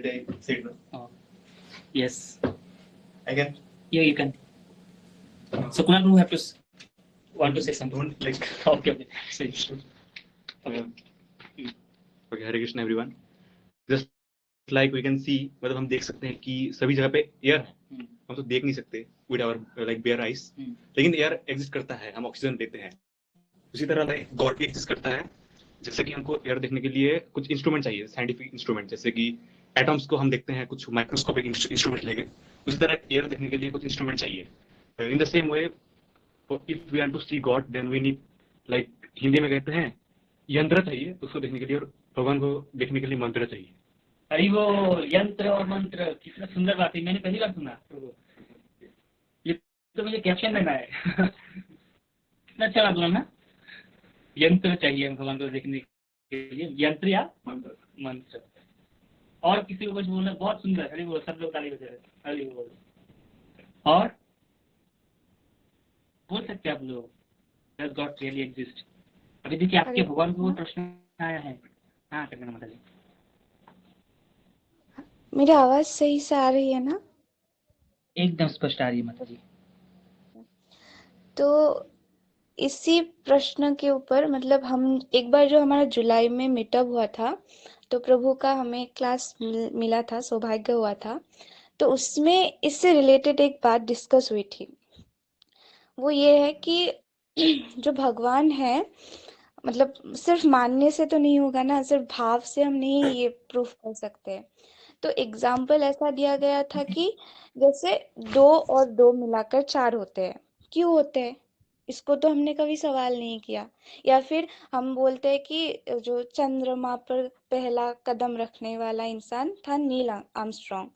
already said no. Oh, yes. I can. Yeah, you can. So Kunal, you have to want to say something. Don't like. Okay, okay. Say. Okay. Okay, Hare Krishna everyone. Just like we can see, मतलब हम देख सकते हैं कि सभी जगह पे air है. हम तो देख नहीं सकते with our like bare eyes, लेकिन एयर एग्जिस्ट करता है, हम ऑक्सीजन लेते हैं. उसी तरह लाइक गॉड भी एग्जिस्ट करता है. जैसे कि हमको एयर देखने के लिए कुछ इंस्ट्रूमेंट चाहिए, साइंटिफिक इंस्ट्रूमेंट, जैसे कि एटम्स को हम देखते हैं कुछ माइक्रोस्कोपिक इंस्ट्रूमेंट लेके, उसी तरह एयर देखने के लिए कुछ इंस्ट्रूमेंट चाहिए. In the same way, if we want to see God then we need, like Hindi में कहते हैं यंत्र चाहिए उसको देखने के लिए, और भगवान को देखने के लिए मंत्र चाहिए. अरे वो यंत्र और मंत्र कितना सुंदर बात है, मैंने पहली बार सुना. ये तो मुझे कैप्शन देना है. कितना अच्छा बात बोला ना. यंत्र चाहिए भगवान को देखने के लिए, यंत्र या मंत्र. और किसी को कुछ बोलना, बहुत सुंदर. हरि बोल, सब लोग ताली बजा रहे हैं. हरि बोल. और बोल सकते हैं आप लोग, डज गॉड रियली एग्जिस्ट? अभी देखिए आपके भगवान को प्रश्न आया है. हाँ करना माता जी. मेरी आवाज सही से आ रही है ना? एकदम स्पष्ट आ रही है माता जी. तो इसी प्रश्न के ऊपर मतलब हम एक बार जो हमारा जुलाई में मीटअप हुआ था, तो प्रभु का हमें क्लास मिला था, सौभाग्य हुआ था. तो उसमें इससे रिलेटेड एक बात डिस्कस हुई थी. वो ये है कि जो भगवान है, मतलब सिर्फ मानने से तो नहीं होगा ना, सिर्फ भाव से हम नहीं ये प्रूफ कर सकते. तो एग्जाम्पल ऐसा दिया गया था कि जैसे 2 और 2 मिलाकर 4 होते हैं. क्यों होते हैं? इसको तो हमने कभी सवाल नहीं किया. या फिर हम बोलते हैं कि जो चंद्रमा पर पहला कदम रखने वाला इंसान था नील आर्मस्ट्रॉन्ग.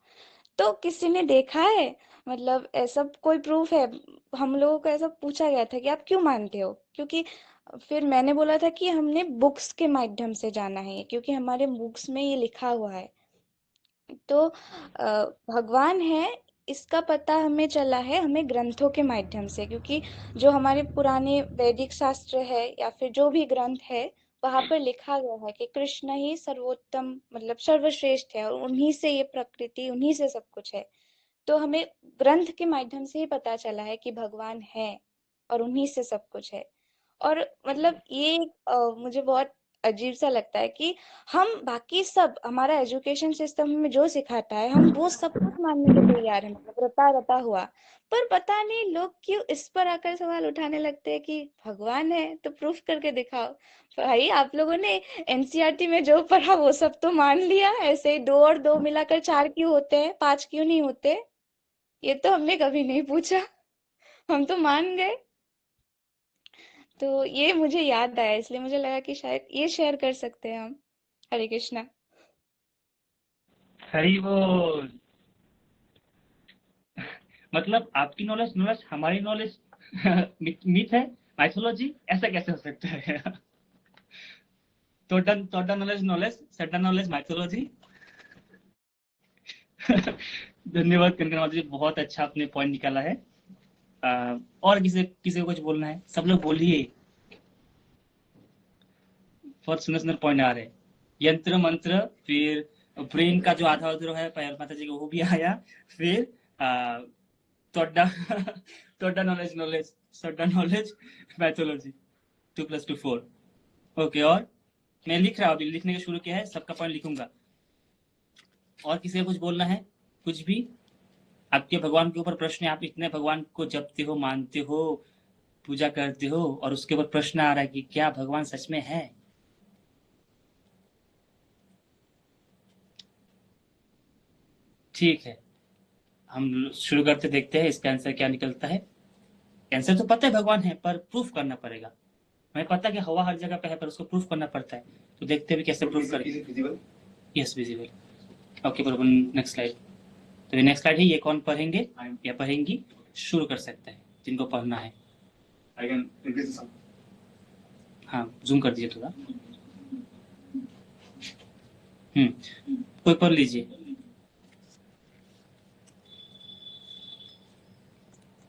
तो किसी ने देखा है? मतलब ऐसा कोई प्रूफ है? हम लोगों को ऐसा पूछा गया था कि आप क्यों मानते हो? क्योंकि फिर मैंने बोला था कि हमने बुक्स के माध्यम से जाना है, क्योंकि हमारे बुक्स में ये लिखा हुआ है. तो भगवान है, इसका पता हमें चला है हमें ग्रंथों के माध्यम से, क्योंकि जो हमारे पुराने वैदिक शास्त्र है या फिर जो भी ग्रंथ है, वहां पर लिखा गया है कि कृष्ण ही सर्वोत्तम मतलब सर्वश्रेष्ठ है, और उन्हीं से ये प्रकृति, उन्हीं से सब कुछ है. तो हमें ग्रंथ के माध्यम से ही पता चला है कि भगवान है और उन्हीं से सब कुछ है. और मतलब ये मुझे बहुत अजीब सा लगता है कि हम बाकी सब, हमारा एजुकेशन सिस्टम हमें जो सिखाता है हम वो सब कुछ मानने को तैयार है, मतलब रटा रटा हुआ. पर पता नहीं लोग क्यों इस पर आकर सवाल उठाने लगते हैं कि भगवान है तो प्रूफ करके दिखाओ. भाई आप लोगों ने एनसीईआरटी में जो पढ़ा वो सब तो मान लिया, ऐसे ही 2 और 2 मिलाकर 4 क्यों होते हैं, 5 क्यों नहीं होते? ये तो हमने कभी नहीं पूछा, हम तो मान गए. तो ये मुझे याद आया, इसलिए मुझे लगा कि शायद ये शेयर कर सकते हैं हम. हरे कृष्णा. हरि वो मतलब आपकी नॉलेज नॉलेज, हमारी नॉलेज मिथ है, माइथोलॉजी, ऐसा कैसे हो सकता है? तोड़ा नॉलेज नॉलेज, सड्डा नॉलेज माइथोलॉजी. धन्यवाद कनकन जी, बहुत अच्छा आपने पॉइंट निकाला है. और किसी को कुछ बोलना है? सब लोग बोलिए, बहुत सुंदर सुंदर पॉइंट आ रहे हैं. यंत्र मंत्र, फिर ब्रेन का जो आधा अधूरा है पायल माता जी को, वो भी आया. फिर तोड़ा तोड़ा नॉलेज नॉलेज, सड्डा नॉलेज मैथोलॉजी, 2 + 2 4. ओके. और मैं लिख रहा हूँ, अभी लिखने का शुरू किया है, सबका पॉइंट लिखूंगा. और किसी को कुछ बोलना है? कुछ भी आपके भगवान के ऊपर प्रश्न है, आप इतने भगवान को जपते हो, मानते हो, पूजा करते हो, और उसके ऊपर प्रश्न आ रहा है कि क्या भगवान सच में है? ठीक है, हम शुरू करते, देखते हैं इसका आंसर क्या निकलता है. आंसर तो पता है भगवान है, पर प्रूफ करना पड़ेगा. हमें पता है कि हवा हर जगह पे है, पर उसको प्रूफ करना पड़ता है. तो देखते हैं कैसे प्रूफ करें. Yes, visible. ओके प्रभु, नेक्स्ट स्लाइड. तो ये नेक्स्ट स्लाइड है, ये कौन पढ़ेंगे या पढ़ेंगी? शुरू कर सकते हैं जिनको पढ़ना है. हाँ, जूम कर दीजिए थोड़ा. कोई पढ़ लीजिए.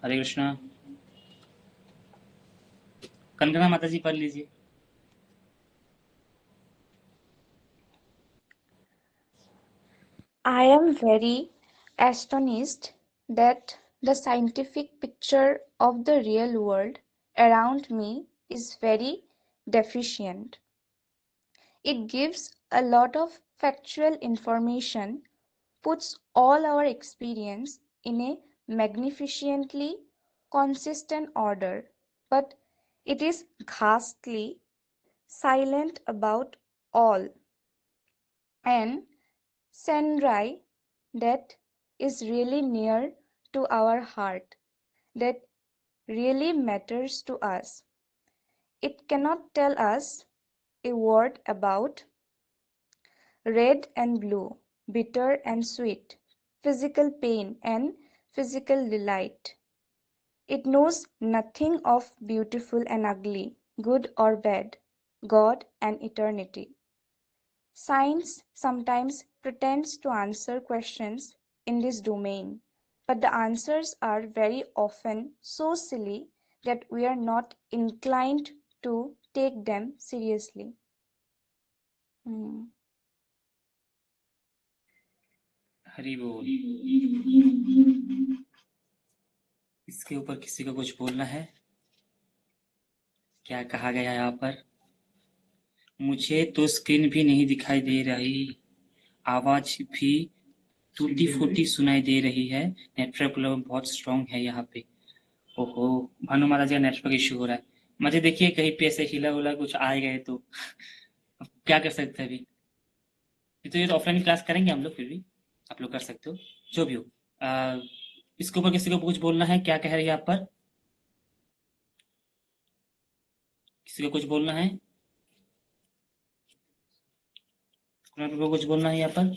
हरे कृष्णा. कनकना माता जी पढ़ लीजिए. I am very astonished that the scientific picture of the real world around me is very deficient. It gives a lot of factual information, puts all our experience in a magnificently consistent order, but it is ghastly silent about all. And Sandrai, that is really near to our heart, that really matters to us. It cannot tell us a word about red and blue, bitter and sweet, physical pain and physical delight. It knows nothing of beautiful and ugly, good or bad, God and eternity. Science sometimes pretends to answer questions in this domain, but the answers are very often so silly that we are not inclined to take them seriously. Hmm. हरी बोल। इसके ऊपर किसी को कुछ बोलना है? क्या कहा गया यहाँ पर? मुझे तो स्क्रीन भी नहीं दिखाई दे रही, आवाज भी टूटी फूटी सुनाई दे रही है। नेटवर्क लेवल बहुत स्ट्रांग है यहाँ पे। ओहो, भानु माता जी का नेटवर्क इश्यू हो रहा है। मुझे देखिए कहीं पे ऐसे हिला हुला कुछ आ गए तो अब क्या कर सकते हैं अभी। ये तो ऑफलाइन क्लास करेंगे हम लोग, फिर भी आप लोग कर सकते हो, जो भी हो। इसके ऊपर किसी को कुछ बोलना है? क्या कह रही है आप पर? किसी को कुछ बोलना है? को कुछ बोलना है यहाँ पर?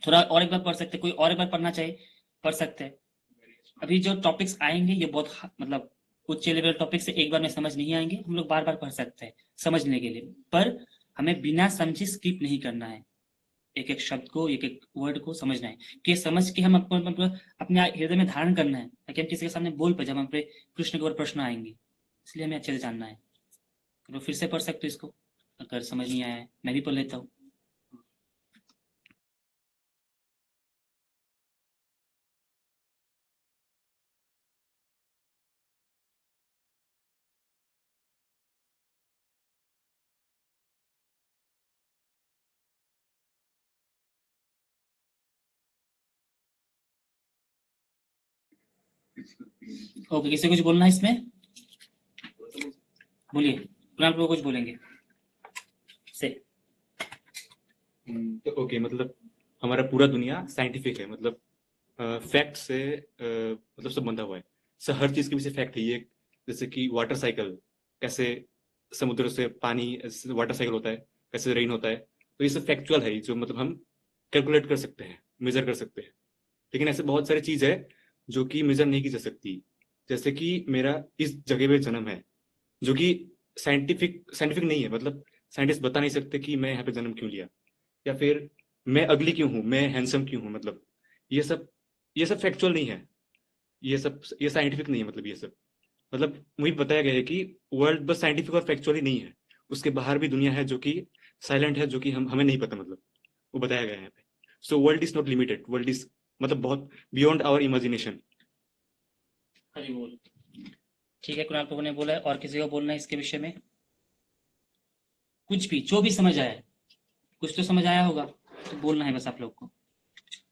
थोड़ा और एक बार पढ़ सकते, कोई और एक बार पढ़ना चाहे पढ़ सकते हैं। अभी जो टॉपिक्स आएंगे ये बहुत मतलब उच्च लेवल टॉपिक से एक बार में समझ नहीं आएंगे, हम लोग बार बार पढ़ सकते हैं समझने के लिए, पर हमें बिना समझे स्किप नहीं करना है। एक एक शब्द को, एक एक वर्ड को समझना है, कि समझ के हम अपने हृदय में धारण करना है, ताकि हम किसी के सामने बोल पाए जब हम पे कृष्ण के ऊपर प्रश्न आएंगे। इसलिए हमें अच्छे से जानना है। तो फिर से पढ़ सकते हो इसको, अगर समझ नहीं आया है। मैं भी पढ़ लेता हूँ। ओके, किसी को कुछ बोलना है इसमें? बोलिए, कुणाल प्रभु कुछ बोलेंगे से। तो ओके, मतलब हमारा पूरा दुनिया साइंटिफिक है, मतलब फैक्ट से मतलब सब बंधा हुआ है। हर चीज के पीछे फैक्ट है ये। जैसे कि वाटर साइकिल, कैसे समुद्र से पानी वाटर साइकिल होता है, कैसे रेन होता है, तो ये सब फैक्चुअल है, जो मतलब हम कैलकुलेट कर सकते हैं, मेजर कर सकते हैं। लेकिन ऐसे बहुत सारी चीज है जो कि मेजर नहीं की जा सकती। जैसे कि मेरा इस जगह पे जन्म है, जो कि साइंटिफिक नहीं है, मतलब साइंटिस्ट बता नहीं सकते कि मैं यहाँ पे जन्म क्यों लिया, या फिर मैं अगली क्यों हूँ, मैं हैंडसम क्यों हूँ। मतलब ये सब फैक्चुअल नहीं है, ये साइंटिफिक नहीं है। मतलब ये सब मतलब मुझे बताया गया है कि वर्ल्ड बस साइंटिफिक और फैक्चुअल ही नहीं है, उसके बाहर भी दुनिया है जो कि साइलेंट है, जो कि हमें नहीं पता, मतलब वो बताया गया है यहाँ पे। So world is not limited, world is मतलब बहुत बियॉन्ड आवर इमेजिनेशन। हरि बोल। ठीक है, कुणाल प्रभु ने बोला है, और किसी को बोलना है इसके विषय में? कुछ भी, जो भी समझ आया, कुछ तो समझ आया होगा, तो बोलना है बस आप लोग को।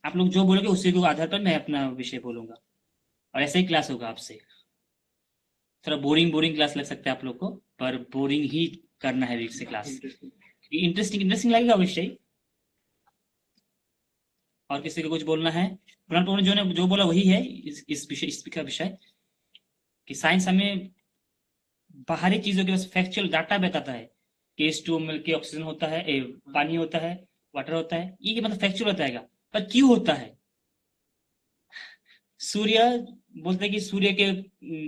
आप लोग जो बोलोगे उसी के आधार पर मैं अपना विषय बोलूंगा, और ऐसे ही क्लास होगा आपसे। थोड़ा बोरिंग बोरिंग क्लास लग सकता है आप लोग को, पर बोरिंग ही करना है वीक से क्लास। इंटरेस्टिंग लगेगा विषय। और किसी को कुछ बोलना है? कुणाल प्रभु ने जो बोला वही है इस विषय, इसका विषय कि साइंस हमें बाहरी चीजों के बस फैक्चुअल डाटा बताता है कि H2O मिल के ऑक्सीजन होता है, पानी होता है, वाटर होता है, ये मतलब फैक्चुअल बताएगा। पर क्यों होता है? सूर्य, बोलते हैं कि सूर्य के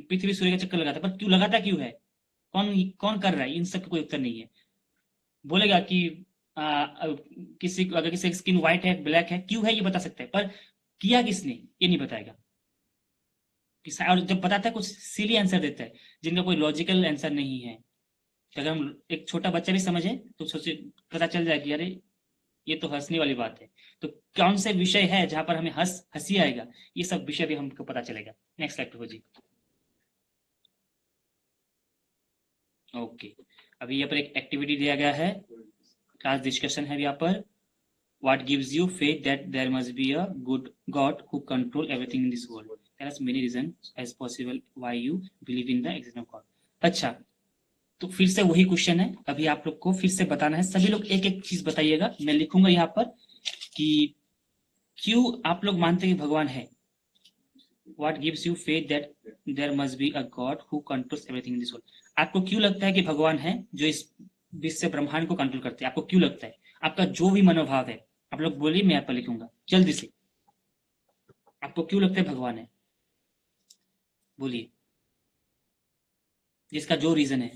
पृथ्वी सूर्य का चक्कर लगाता है, पर क्यों लगाता क्यों है? कौन कौन कर रहा है? इन सब का कोई उत्तर नहीं है। बोलेगा कि अगर किसी की स्किन व्हाइट है, ब्लैक है, क्यों है ये बता सकता है, पर किया किसने ये नहीं बताएगा। और जब बताता है कुछ सिली आंसर देता है जिनका कोई लॉजिकल आंसर नहीं है। तो अगर हम एक छोटा बच्चा भी समझे तो सोचे, पता चल जाए कि अरे ये तो हंसने वाली बात है। तो कौन से विषय है जहां पर हमें हंसी आएगा, ये सब विषय भी हमको पता चलेगा। नेक्स्ट स्लाइड प्रभु जी। ओके, अभी यहाँ पर एक एक्टिविटी दिया गया है, क्लास डिस्कशन है यहाँ पर। What gives you faith that there must be a good God who control everything in this world? Tell us many reasons as possible why you believe in the existence of God. अच्छा, तो फिर से वही question है, अभी आप लोग को फिर से बताना है। सभी लोग एक एक चीज बताइएगा, मैं लिखूंगा यहाँ पर कि क्यों आप लोग मानते हैं कि भगवान है। What gives you faith that there must be a God who controls everything in this world? आपको क्यों लगता है कि भगवान है जो इस विश्व ब्रह्मांड को कंट्रोल करते हैं? आपको क्यों लगता है? आपका जो भी मनोभाव है आप लोग बोलिए, मैं यहाँ पर लिखूंगा जल्दी से। आपको क्यों लगता है भगवान है, बोलिए, जिसका जो रीजन है।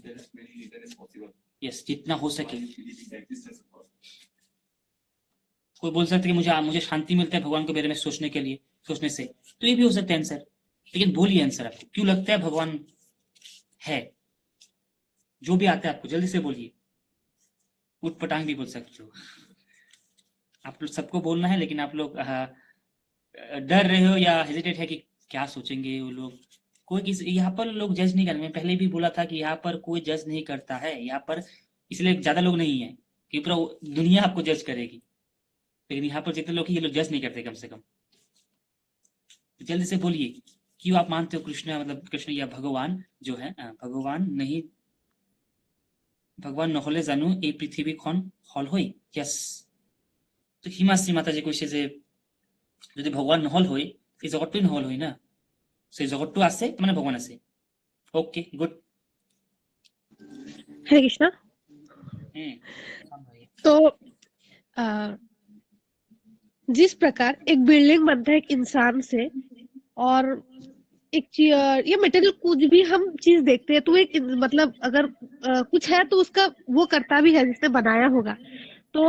यस, जितना हो सके। कोई बोल सकते कि मुझे शांति मिलता है भगवान के बारे में सोचने से, तो ये भी हो सकता है आंसर। लेकिन बोलिए आंसर, आपको क्यों लगता है भगवान है? जो भी आता है आपको जल्दी से बोलिए, उठ पटांग भी बोल सकते हो। आप लोग सबको बोलना है, लेकिन आप लोग डर रहे हो या हेजिटेट है कि क्या सोचेंगे वो लोग। कोई किसी यहाँ पर लोग जज नहीं करते। मैं पहले भी बोला था कि यहाँ पर कोई जज नहीं करता है यहाँ पर, इसलिए ज्यादा लोग नहीं है कि पूरा दुनिया आपको जज करेगी। लेकिन यहाँ पर जितने लोग हैं ये लोग जज नहीं करते कम से कम। जल्दी से बोलिए, क्यों आप मानते हो कृष्ण या भगवान जो है भगवान নহলে জানো এই পৃথিৱীখন হল হৈ। यस, তো হিমাশ্ৰী মাতাজী কৈছে যে যদি ভগৱান নহল হৈ এই জগতটোই নহল হৈ না, সেই জগতটো আছে মানে ভগৱান আছে। Okay good. हरे कृष्णा। तो जिस प्रकार एक बिल्डिंग बनता है एक इंसान से, और एक ये मटेरियल कुछ भी हम चीज देखते हैं तो एक मतलब अगर कुछ है तो उसका वो करता भी है जिसने बनाया होगा। तो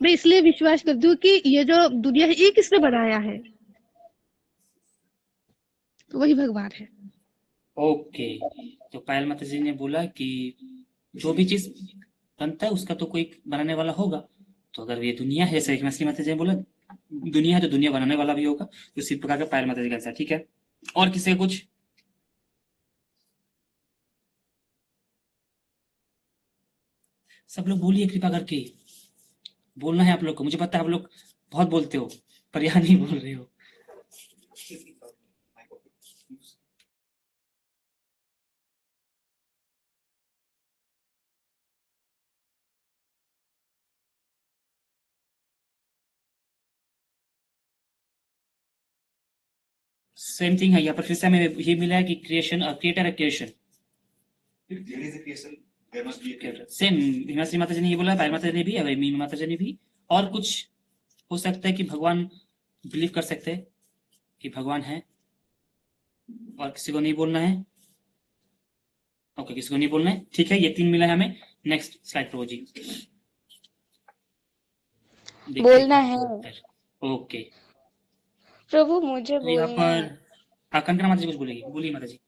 मैं इसलिए विश्वास करती हूँ कि ये जो दुनिया है ये किसने बनाया है, तो वही भगवान है। ओके, तो पायल माता जी ने बोला कि जो भी चीज बनता है उसका तो कोई बनाने वाला होगा। तो अगर ये दुनिया है, जैसे हिमाश्री माता जी ने बोला दुनिया है तो दुनिया बनाने वाला भी होगा। तो इसी प्रकार का पायल माता जी का आंसर। ठीक है, और किसी का कुछ? सब लोग बोलिए, कृपा करके बोलना है आप लोग को। मुझे पता है आप लोग बहुत बोलते हो, पर यहाँ नहीं बोल रहे हो। सेम थिंग है यहाँ पर, फिर से हमें ये मिला है कि क्रिएटर क्रिएशन सेम। हिमाश्री माता जी ने ये बोला, पायल माता जी ने भी, मीमी माता जी ने भी। और कुछ हो सकता है कि भगवान बिलीव कर सकते हैं कि भगवान है, और किसी को नहीं बोलना है। ओके, किसी को नहीं बोलना है, ठीक है। ये 3 मिला है हमें। नेक्स्ट स्लाइड प्रभु जी। बोलना है। ओके प्रभु मुझे तो यहाँ बोलना है। पर कंकना माता जी कुछ बोलेगी, बोलिए माता जी।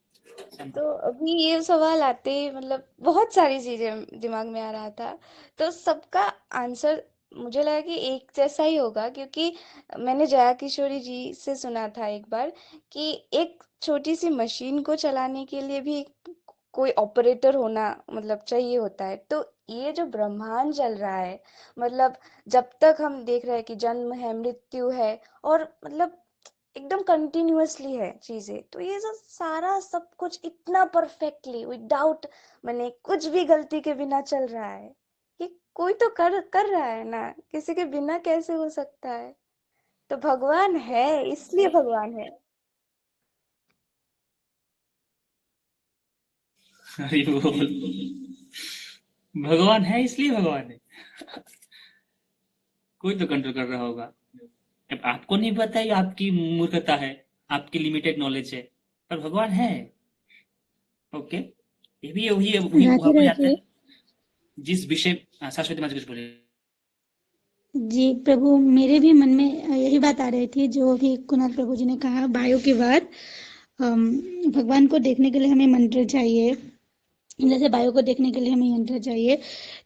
तो अभी ये सवाल आते ही मतलब बहुत सारी चीजें दिमाग में आ रहा था, तो सबका आंसर मुझे लगा कि एक जैसा ही होगा, क्योंकि मैंने जया किशोरी जी से सुना था एक बार कि एक छोटी सी मशीन को चलाने के लिए भी कोई ऑपरेटर होना मतलब चाहिए होता है। तो ये जो ब्रह्मांड चल रहा है, मतलब जब तक हम देख रहे हैं कि जन्म है, मृत्यु है, और मतलब एकदम कंटिन्यूअसली है चीजें, तो ये जो सारा सब कुछ इतना परफेक्टली विदाउट मैंने कुछ भी गलती के बिना चल रहा है, ये कोई तो कर रहा है ना, किसी के बिना कैसे हो सकता है? तो भगवान है, इसलिए भगवान है। हरि बोल। भगवान है इसलिए भगवान है। कोई तो कंट्रोल कर रहा होगा। अब आपको नहीं पता है, आपकी मूर्खता है, आपकी लिमिटेड नॉलेज है, पर भगवान है। ओके, ये भी वही वहाँ पर जाता है जिस विषय। शाश्वती माता कुछ बोले। जी प्रभु, मेरे भी मन में यही बात आ रही थी जो भी कुणाल प्रभु जी ने कहा। बायो के बाद भगवान को देखने के लिए हमें मंत्र चाहिए, जैसे वायु को देखने के लिए हमें यंत्र चाहिए,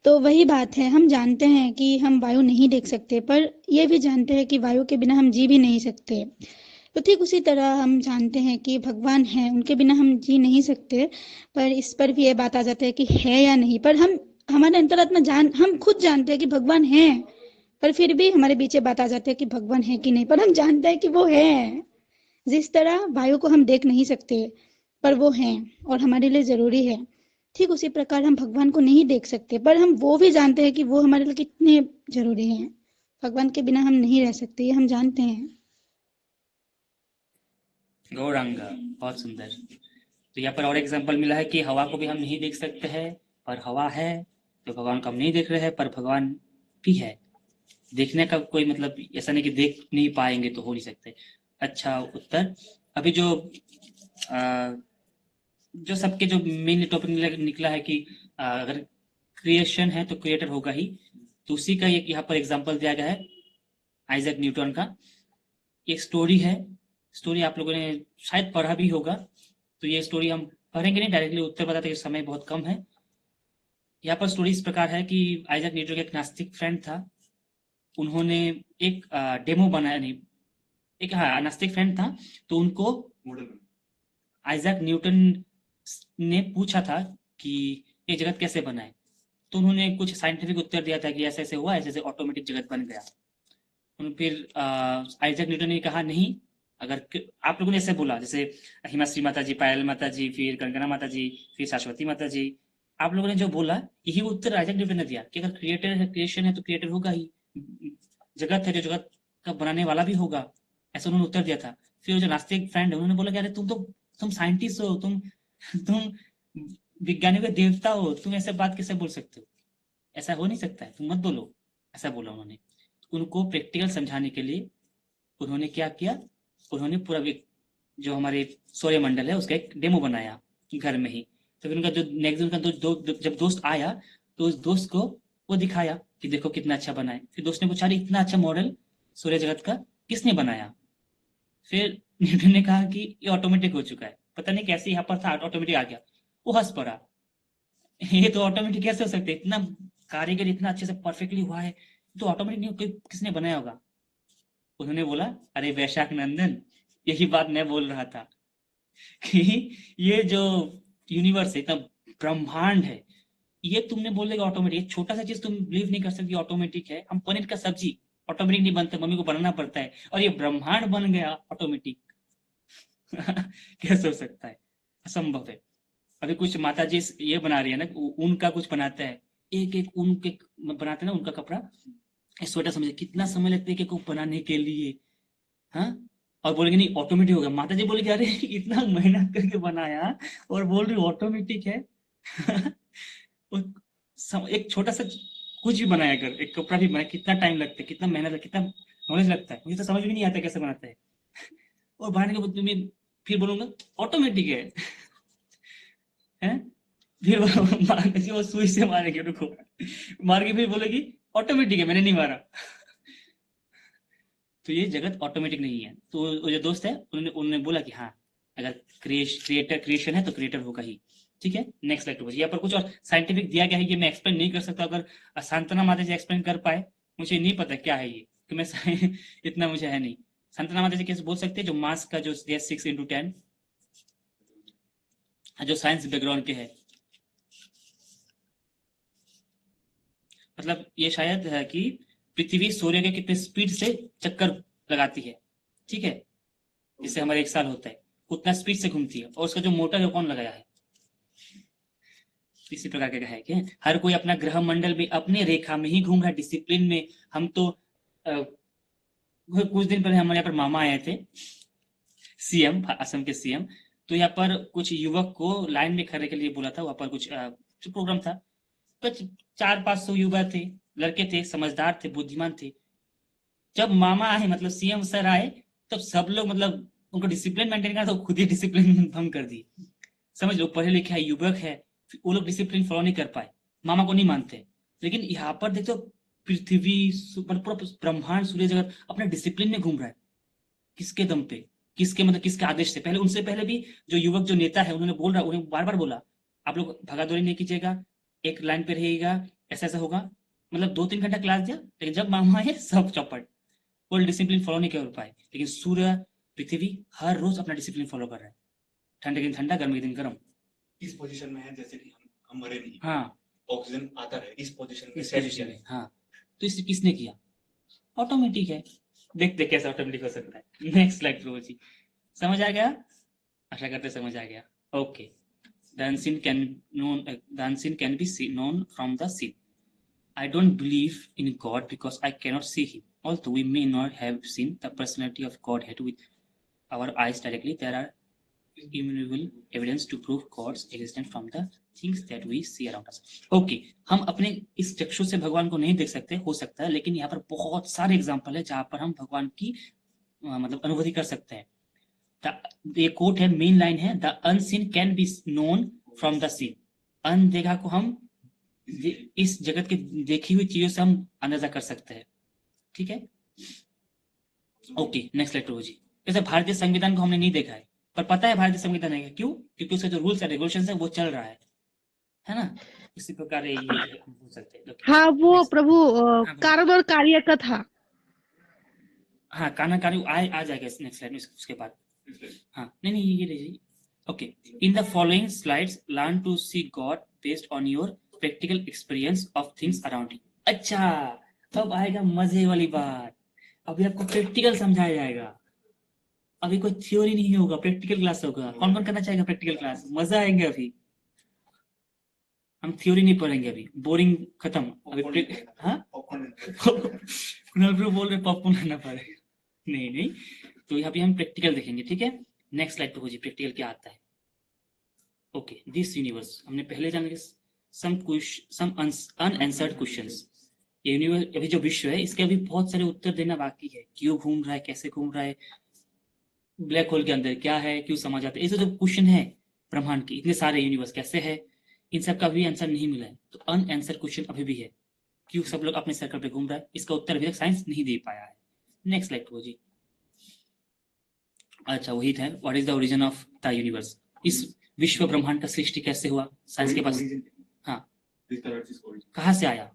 तो वही बात है, हम जानते हैं कि हम वायु नहीं देख सकते, पर ये भी जानते हैं कि वायु के बिना हम जी भी नहीं सकते। तो ठीक उसी तरह हम जानते हैं कि भगवान हैं, उनके बिना हम जी नहीं सकते, पर इस पर भी ये बात आ जाती है कि है या नहीं। पर हमारे अंतरात्मा हम खुद जानते हैं कि भगवान हैं, पर फिर भी हमारे बीच ये बात आ जाती है कि भगवान है कि नहीं, पर हम जानते हैं कि वो है। जिस तरह वायु को हम देख नहीं सकते, पर वो हैं और हमारे लिए जरूरी है, ठीक उसी प्रकार हम भगवान को नहीं देख सकते, पर हम वो भी जानते हैं कि वो हमारे लिए कितने जरूरी हैं। भगवान के बिना हम नहीं रह सकते, ये हम जानते हैं। गौरांग, बहुत सुंदर। तो यहाँ पर और एग्जांपल मिला है कि हवा को भी हम नहीं देख सकते हैं, पर हवा है। तो भगवान को हम नहीं देख रहे हैं, पर भगवान भी है। देखने का कोई मतलब ऐसा नहीं कि देख नहीं पाएंगे तो हो नहीं सकते। अच्छा उत्तर। अभी जो सबके जो मेन टॉपिक निकला है कि अगर क्रिएशन है तो क्रिएटर होगा ही, तो उसी का एक यहाँ पर एग्जांपल दिया गया है आइजैक न्यूटन का। एक स्टोरी है, स्टोरी आप लोगों ने शायद पढ़ा भी होगा, तो ये स्टोरी हम पढ़ेंगे नहीं, डायरेक्टली उत्तर बताते हैं, समय बहुत कम है। यहाँ पर स्टोरी इस प्रकार है कि आइजैक न्यूटन का एक नास्तिक फ्रेंड था। उन्होंने एक डेमो बनाया, नहीं एक नास्तिक फ्रेंड था, तो उनको आइजैक न्यूटन ने पूछा था कि ये जगत कैसे बना है। तो उन्होंने कुछ साइंटिफिक उत्तर दिया था कि ऐसे ऐसे हुआ, ऐसे ऐसे ऑटोमेटिक जगत बन गया। फिर आइजैक न्यूटन ने कहा नहीं, अगर आप लोगों ने ऐसे बोला, जैसे हिमाश्री माता जी, पायल माता जी, फिर कंगना माता जी, फिर शाश्वती माता जी, आप लोगों ने जो बोला यही उत्तर आइजैक न्यूटन ने दिया कि अगर क्रिएटर है, क्रिएशन है तो क्रिएटर होगा ही, जगत है जो जगत का बनाने वाला भी होगा, ऐसा उन्होंने उत्तर दिया था। फिर जो नास्तिक फ्रेंड है उन्होंने बोला कि अरे तुम साइंटिस्ट हो, तुम विज्ञानियों के देवता हो, तुम ऐसे बात कैसे बोल सकते हो, ऐसा हो नहीं सकता है, तुम मत बोलो, ऐसा बोला उन्होंने। उनको प्रैक्टिकल समझाने के लिए उन्होंने क्या किया, उन्होंने पूरा जो हमारे सौर्य मंडल है उसका एक डेमो बनाया घर में ही। तो फिर उनका जो नेक्स्ट उनका जब दोस्त आया तो उस दोस्त को वो दिखाया कि देखो कितना अच्छा बना है। फिर दोस्त ने पूछा इतना अच्छा मॉडल सूर्य जगत का किसने बनाया। फिर न्यूटन ने कहा कि ये ऑटोमेटिक हो चुका है, पता नहीं कैसे यहाँ पर था ऑटोमेटिक आ गया। वो हंस पड़ा, ये तो ऑटोमेटिक कैसे हो सकते, इतना कारीगर इतना अच्छे से परफेक्टली हुआ है, तो ऑटोमेटिक नहीं, किसने बनाया होगा। उन्होंने बोला अरे वैशाख नंदन, यही बात मैं बोल रहा था कि ये जो यूनिवर्स है, इतना ब्रह्मांड है, ये तुमने बोले ऑटोमेटिक, छोटा सा चीज तुम बिलीव नहीं कर सकती ऑटोमेटिक है। हम पनीर का सब्जी ऑटोमेटिक नहीं बनता, मम्मी को बनाना पड़ता है, और ये ब्रह्मांड बन गया ऑटोमेटिक। कैसे हो सकता है, असंभव है। अभी कुछ माता जी ये बना रही है ना, ऊन का कुछ बनाते हैं, एक एक ऊन के बनाते हैं ना, उनका कपड़ा स्वेटर समझे कितना समय लगता है कि को बनाने के लिए, हाँ, और बोलेंगे नहीं ऑटोमेटिक होगा। माता जी बोलेगी अरे इतना मेहनत करके बनाया और बोल रही ऑटोमेटिक है। एक छोटा सा कुछ भी बनाया कर, एक कपड़ा भी बनाया, कितना टाइम लगता है, कितना मेहनत, कितना नॉलेज लगता है, मुझे तो समझ भी नहीं आता कैसे बनाता है। और बनाने के बाद तुम्हें फिर बोलूंगा ऑटोमेटिक है, हैं? फिर वो सुई से मारेंगे, रुको, मार के फिर बोलेगी ऑटोमेटिक है, मैंने नहीं मारा। तो ये जगत ऑटोमेटिक नहीं है। तो वो जो दोस्त है उन्होंने बोला कि हाँ, अगर क्रिएशन है तो क्रिएटर होगा ही। ठीक है, नेक्स्ट स्लाइड पर। यहाँ पर कुछ और साइंटिफिक दिया गया है, ये मैं एक्सप्लेन नहीं कर सकता, अगर सांतना माता जी एक्सप्लेन कर पाए, मुझे नहीं पता क्या है ये, कि मैं इतना मुझे है नहीं। सांतना माता जी कैसे बोल सकते हैं, जो मास का जो 6x10, जो साइंस बैकग्राउंड के है, मतलब ये शायद है कि पृथ्वी सूर्य के कितने स्पीड से चक्कर लगाती है, ठीक है, जिससे हमारे 1 साल होता है, उतना स्पीड से घूमती है, और उसका जो मोटर है कौन लगाया है, इसी प्रकार का है कि हर कोई अपना ग्रह मंडल में अपने रेखा में ही घूम रहा है, डिसिप्लिन में। हम तो कुछ दिन पहले हमारे यहाँ पर मामा आए थे, सीएम, असम के सीएम, तो यहाँ पर कुछ युवक को लाइन में खड़े के लिए बोला था। वहां पर कुछ प्रोग्राम था, कुछ 400-500 युवा थे, लड़के थे, समझदार थे, बुद्धिमान थे। जब मामा आए, मतलब सीएम सर आए, तब सब लोग मतलब उनको डिसिप्लिन मेंटेन करना, तो खुद ही डिसिप्लिन भंग कर दी। समझ लो, पढ़े लिखे है, युवक है, वो लोग डिसिप्लिन फॉलो नहीं कर पाए, मामा को नहीं मानते। लेकिन यहाँ पर देखो, पृथ्वी, पूरा ब्रह्मांड, सूर्य जगत अपने डिसिप्लिन में घूम रहा है। किसके दम पे, किसके मतलब किसके आदेश से? पहले, उनसे पहले भी जो युवक, जो नेता है, उन्होंने बार बार बोला आप लोग भागा दौड़ी नहीं कीजिएगा, एक लाइन पे रहिएगा, ऐसा ऐसा होगा। मतलब 2-3 घंटा क्लास दिया, लेकिन जब मामा आए सब चौपट, कोई डिसिप्लिन फॉलो नहीं कर पाए। लेकिन सूर्य पृथ्वी हर रोज अपना डिसिप्लिन फॉलो कर रहा है, ठंडे के दिन ठंडा, गर्मी के दिन गर्म। इस पोजीशन में है जैसे कि हम मरे नहीं, हाँ, ऑक्सीजन आता रहे, इस पोजीशन में इस सेट पोजीशन किया में। हाँ, तो इसे किसने किया? ऑटोमेटिक है। देखते कैसे ऑटोमेटिक हो सकता है। नेक्स्ट स्लाइड प्रभु जी। समझ आ गया? आशा करते समझ आ गया। Okay, the unseen can be known from the seen. I don't believe in God because I cannot see him. Although we may not have seen the personality of Godhead with our eyes directly, there are immutable evidence to prove God's existence from the things that we see around us. Okay, हम अपने इस चक्षु से भगवान को नहीं देख सकते, हो सकता है, लेकिन यहाँ पर बहुत सारे एग्जाम्पल है जहाँ पर हम भगवान की मतलब अनुभूति कर सकते हैं। ये कोट है, मेन लाइन है, the unseen can be known from the scene. अनदेखा को हम इस जगत की देखी हुई चीजों से हम अंदाजा कर सकते हैं। ठीक है, ओके नेक्स्ट स्लाइड प्रभु जी। जैसे भारतीय संविधान को हमने नहीं देखा है, पर पता है भारतीय संविधान है, क्यों? क्योंकि उसका जो रूल्स एंड रेगुलेशंस है वो चल रहा है ना? इसी प्रकार ये हम बोल सकते हैं। हाँ, वो Next. प्रभु हाँ, कारण और कार्य का था। हाँ, काना कार्य आ जाएगा नेक्स्ट स्लाइड में, उसके बाद। हाँ, नहीं नहीं, ये लीजिए। Okay, in the following slides learn to see God based on your practical experience of things around you. अच्छा, अब आएगा मजे वाली बात। अभी आपको प्रैक्टिकल समझाया जाएगा, अभी कोई थ्योरी नहीं होगा, प्रैक्टिकल क्लास होगा। कौन कौन करना चाहेगा प्रैक्टिकल क्लास? मजा आएंगे। अभी हम थ्योरी नहीं पढ़ेंगे, अभी बोरिंग खत्म। अभी हाँ, कुणाल ब्रो बोल रहे पॉपकॉर्न खाना पड़ेगा। नहीं नहीं, तो यहाँ पे हम प्रैक्टिकल देखेंगे। ठीक है, नेक्स्ट स्लाइड पे हो जी, प्रैक्टिकल क्या आता है। ओके, दिस यूनिवर्स हमने पहले जान लिया, सम अनआंसर्ड क्वेश्चंस। ये यूनिवर्स, अभी जो विश्व है, इसके अभी बहुत सारे उत्तर देना बाकी है। क्यों घूम रहा है, कैसे घूम रहा है, ब्लैक होल के अंदर क्या है, क्यों समा जाता है, ऐसे जो क्वेश्चन है ब्रह्मांड के, इतने सारे यूनिवर्स कैसे है, इन सब का भी आंसर नहीं मिला है। तो अनआंसर्ड क्वेश्चन अभी भी है, क्यों सब लोग अपने सर्कल पे घूम रहा है, इसका उत्तर अभी तक साइंस नहीं दे पाया है। नेक्स्ट स्लाइड हो जी। अच्छा, वही था, what is the origin of the universe. इस विश्व ब्रह्मांड का सृष्टि कैसे हुआ, साइंस के पास। हाँ, कहाँ से आया,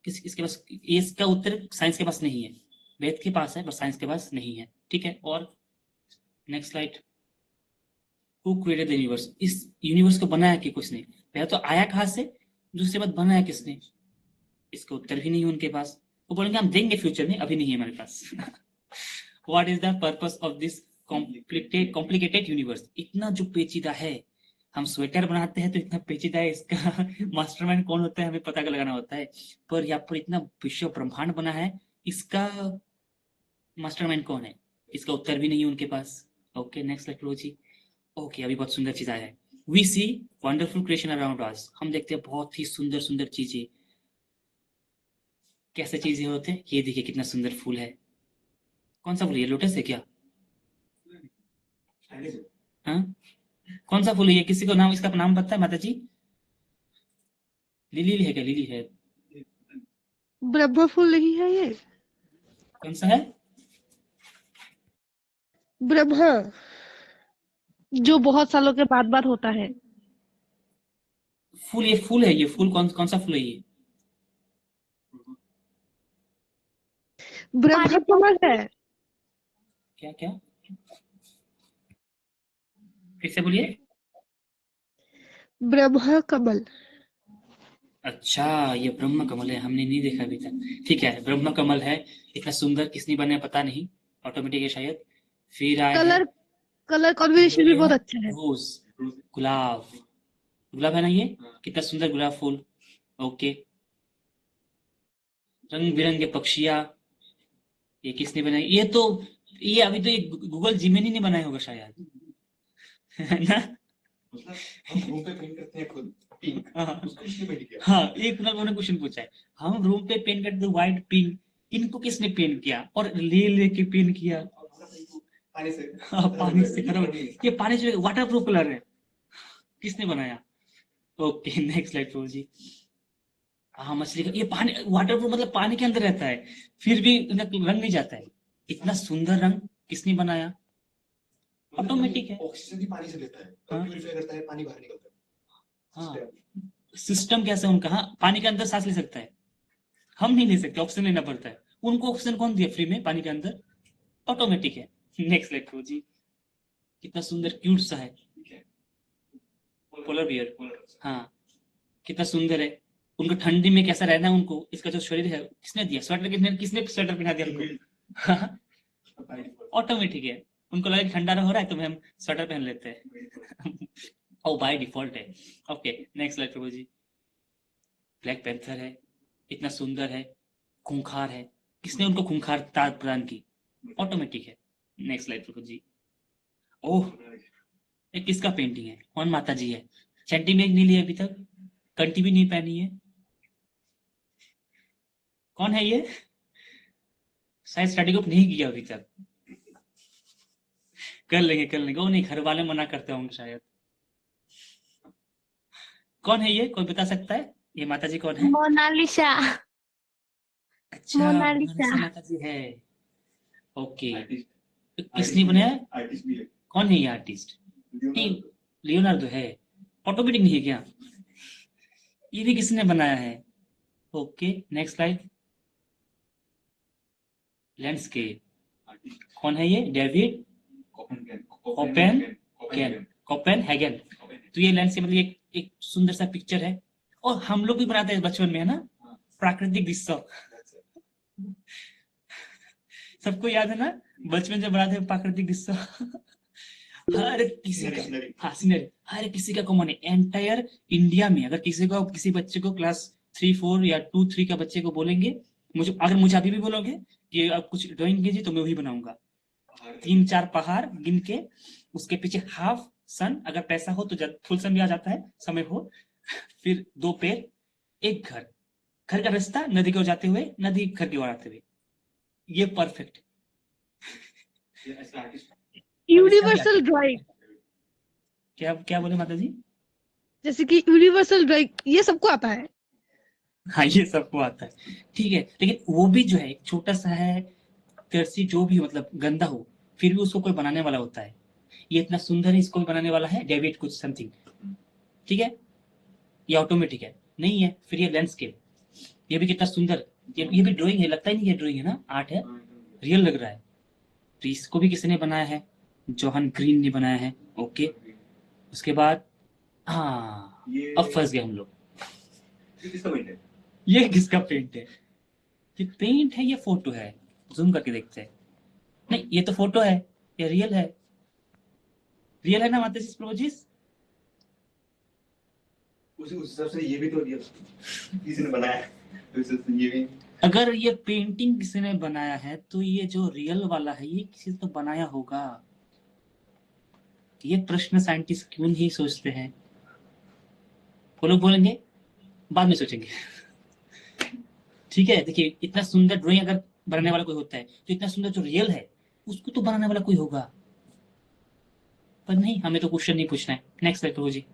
इसके पास, इसका उत्तर साइंस के पास नहीं है। वेद के पास है पर साइंस के पास नहीं है। ठीक है, और next slide. Who created the universe, इस यूनिवर्स को बनाया कि कुछ ने, पहले तो आया कहाँ से, दूसरी बात बनाया किसने, इसका उत्तर भी नहीं है उनके पास। वो बोलेंगे हम देंगे फ्यूचर में, अभी नहीं है हमारे पास। What is the purpose of this complicated universe. इतना जो पेचीदा है, हम स्वेटर बनाते हैं तो इतना पेचीदा है, इसका मास्टरमाइंड कौन होता है हमें पता लगाना होता है। पर यहाँ पर इतना विश्व ब्रह्मांड बना है, इसका मास्टरमाइंड कौन है, इसका उत्तर भी नहीं है उनके पास। ओके, नेक्स्ट स्लाइड लो जी। ओके, अभी बहुत सुंदर चीज आया है। We see wonderful creation around us. हम देखते हैं बहुत ही सुंदर सुंदर चीजें। कैसे चीजें होते हैं, ये देखिए कितना सुंदर फूल है। कौन सा फूल है, लोटस है क्या? हाँ, कौन सा फूल है ये, किसी को नाम, इसका नाम पता है माता जी? लिली है क्या, लिली है? ब्रह्म फूल नहीं है ये? कौन सा है? ब्रह्मा, जो बहुत सालों के बाद होता है। फूल, ये फूल है, ये फूल कौन सा फूल है ये? ब्रह्म कमल है। क्या क्या, फिर से बोलिए। ब्रह्म कमल। अच्छा, ये ब्रह्म कमल है, हमने नहीं देखा अभी तक। ठीक है, ब्रह्म कमल है, इतना सुंदर किसने बनाया पता नहीं, ऑटोमेटिक है शायद। फिर आया है कलर कॉम्बिनेशन भी बहुत अच्छा है। रोज, गुलाब, गुलाब है ना ये, कितना सुंदर गुलाब फूल। ओके, रंग बिरंगे पक्षियां, ये किसने बनाई, ये तो, ये अभी तो ये गूगल जिमिनी ने बनाया होगा शायद, है ना? हम रूम पे पेंट करते हैं खुद पिंक, उसको किसने पेंट किया? हाँ, एक उन्होंने क्वेश्चन पूछा है, हम रूम पे पेंट करते व्हाइट पिंक, इनको किसने पेंट किया, और ले के पेंट किया पानी से। हाँ, पानी से खत्म, ये पानी से वाटर प्रूफ कलर है, किसने बनाया? ओके, नेक्स्ट स्लाइड प्रो जी। हाँ, मछली का, ये पानी वाटर प्रूफ मतलब पानी के अंदर रहता है, फिर भी रंग नहीं जाता है। इतना सुंदर रंग किसने बनाया? ऑटोमेटिक है, ऑक्सीजन भी पानी से लेता है, हाँ? प्यूरिफाई करता है, पानी बाहर निकलता है। हाँ, सिस्टम कैसा है उनका। हाँ, पानी के अंदर सांस ले सकता है, हम नहीं ले सकते, ऑक्सीजन लेना पड़ता है। उनको ऑक्सीजन कौन दिया फ्री में पानी के अंदर? ऑटोमेटिक है। नेक्स्ट स्लाइड प्रभु जी, कितना सुंदर क्यूट सा है पोलर बियर। हाँ, कितना सुंदर है। उनको ठंडी में कैसा रहना है उनको, इसका जो शरीर है किसने दिया, स्वेटर किसने स्वेटर पहना दिया उनको? ऑटोमेटिक है। उनको लगा कि ठंडा हो रहा है तो हम स्वेटर पहन लेते हैं। ओ बाय डिफॉल्ट है। ओके, नेक्स्ट स्लाइड प्रभु जी। ब्लैक पैंथर है, इतना सुंदर है, खूंखार है। किसने उनको खूंखारता प्रदान की? ऑटोमेटिक है। नेक्स्ट स्लाइड प्रभु जी। ओह, ये किसका पेंटिंग है? कौन माता जी है? सेंटीमेंट नहीं लिया अभी तक, कंठी भी नहीं पहनी है। कौन है ये? शायद स्टडी ग्रुप नहीं किया अभी तक। कर लेंगे। ओ नहीं, घर वाले मना करते होंगे शायद। कौन है ये, कोई बता सकता है? ये माता जी कौन है? मोनालिसा। अच्छा, मोनालिसा। मोनालिसा माता जी है। ओके, किसने बनाया? आर्टिस्ट भी है। कौन है ये आर्टिस्ट? नहीं, लियोनार्डो है। ऑटोमेटिक नहीं है क्या? ये भी किसने बनाया है? Okay, next slide. लैंडस्केप, कौन है ये? David Copenhagen. तो ये लैंडस्केप मतलब एक सुंदर सा पिक्चर है, और हम लोग भी बनाते हैं बचपन में, है ना, प्राकृतिक दृश्य। सबको याद है ना, बचपन जब बनाते हैं प्राकृतिक दृश्य। हर किसी का, हाँ, सीनरी, हर किसी का कॉमन है एंटायर इंडिया में। अगर किसी बच्चे को क्लास 3-4 या 2-3 का बच्चे को बोलेंगे, अगर मुझे अभी भी बोलोगे कि आप कुछ ड्राइंग कीजिए तो मैं वही बनाऊंगा। 3-4 पहाड़ गिन के, उसके पीछे हाफ सन, अगर पैसा हो तो फुल सन भी आ जाता है, समय हो। फिर 2 पेड़, एक घर, घर का रास्ता नदी की ओर जाते हुए, नदी घर की ओर आते हुए। ये परफेक्ट। यूनिवर्सल ड्राइंग, क्या क्या बोले माता जी? जैसे कि यूनिवर्सल ड्राइंग ये सबको आता है। हाँ, ये सबको आता है, ठीक है, लेकिन वो भी जो है एक छोटा सा है, तरसी जो भी मतलब गंदा हो, फिर भी उसको कोई बनाने वाला होता है। ये इतना सुंदर है, इसको भी बनाने वाला है डेविड कुछ समथिंग, ठीक है। ये ऑटोमेटिक है नहीं है। फिर ये लैंडस्केप, ये भी कितना सुंदर, ये भी ड्राइंग है, लगता ही नहीं है ड्राइंग है ना, आर्ट है, रियल लग रहा है। तो इसको भी किसने बनाया है? जोहन ग्रीन ने बनाया है। ओके, उसके बाद हाँ, अब फंस गए हम लोग। ये किसका पेंट है? ये पेंट है, ये फोटो है? जूम करके देखते हैं। नहीं, ये तो फोटो है, ये रियल है। रियल है ना माता जी, प्रभु जी? उस हिसाब से ये भी तो रियल किसी ने बनाया है, तो इस हिसाब से ये भी। अगर ये पेंटिंग किसी ने बनाया है तो ये जो रियल वाला है ये किसी ने तो बनाया होगा। ये प्रश्न साइंटिस्ट क्यों नहीं सोचते हैं? वो लोग बोलेंगे बाद में सोचेंगे। ठीक है, देखिए इतना सुंदर ड्राइंग अगर बनाने वाला कोई होता है तो इतना सुंदर जो रियल है उसको तो बनाने वाला कोई होगा, पर नहीं, हमें तो क्वेश्चन नहीं पूछना है। नेक्स्ट स्लाइड प्रभु जी।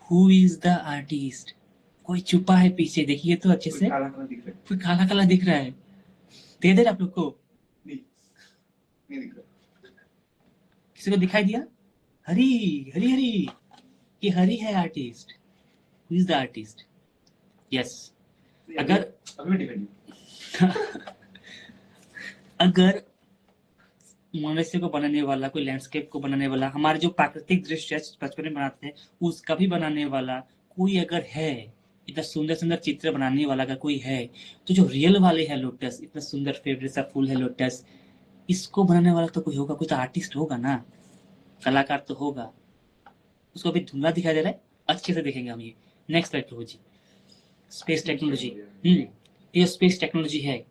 Who is the artist? कोई छुपा है पीछे, देखिए तो अच्छे से। काला काला दिख रहा है। कोई काला काला दिख रहा है, दे दे आप लोग को। नहीं दिख रहा। किसी को दिखाई दिया? हरी हरी हरी, ये हरी है artist. Who is the artist? Yes, अगर अगर मनुष्य को बनाने वाला, कोई लैंडस्केप को बनाने वाला, हमारे जो प्राकृतिक दृश्य बचपन में बनाते हैं उसका भी बनाने वाला कोई अगर है, इतना सुंदर सुंदर चित्र बनाने वाला अगर कोई है, तो जो रियल वाले है लोटस, इतना सुंदर फेवरेट सा फूल है लोटस, इसको बनाने वाला तो कोई होगा, कोई तो आर्टिस्ट होगा ना, कलाकार तो होगा। उसको अभी धुंधला दिखाई दे रहा है, अच्छे से देखेंगे हम ये। नेक्स्ट स्लाइड प्रभु जी। स्पेस टेक्नोलॉजी, ये स्पेस टेक्नोलॉजी है,